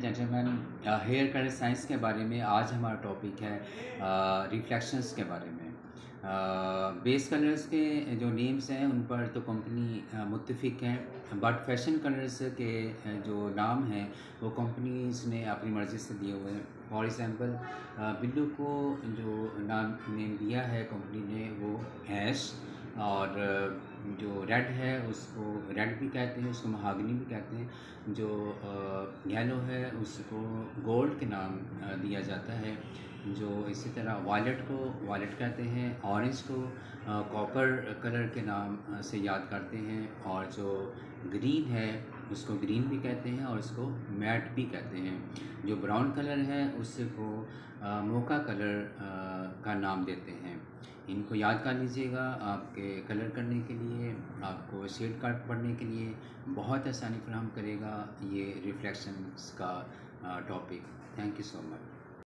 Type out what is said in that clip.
Gentleman, hair colour science के बारे में आज हमारा टॉपिक है रिफ्लेक्शंस के बारे में। बेस कलर्स के जो नेम्स हैं उन पर तो कंपनी मुत्तफिक हैं, बट फैशन कलर्स के जो नाम हैं वो कंपनीज ने अपनी मर्ज़ी से दिए हुए हैं। फॉर एग्ज़ाम्पल बिल्लू को जो नेम दिया है कंपनी ने वो ऐश, और जो रेड है उसको रेड भी कहते हैं, उसको महागनी भी कहते हैं। जो येलो है उसको गोल्ड के नाम दिया जाता है। जो इसी तरह वायलेट को वायलेट कहते हैं, ऑरेंज को कॉपर कलर के नाम से याद करते हैं, और जो ग्रीन है उसको ग्रीन भी कहते हैं और उसको मैट भी कहते हैं। जो ब्राउन कलर है उसको मोका कलर का नाम देते हैं। इनको याद कर लीजिएगा, आपके कलर करने के लिए, आपको शेड कार्ड पढ़ने के लिए बहुत आसानी फराहम करेगा ये रिफ्लेक्शंस का topic. Thank you so much.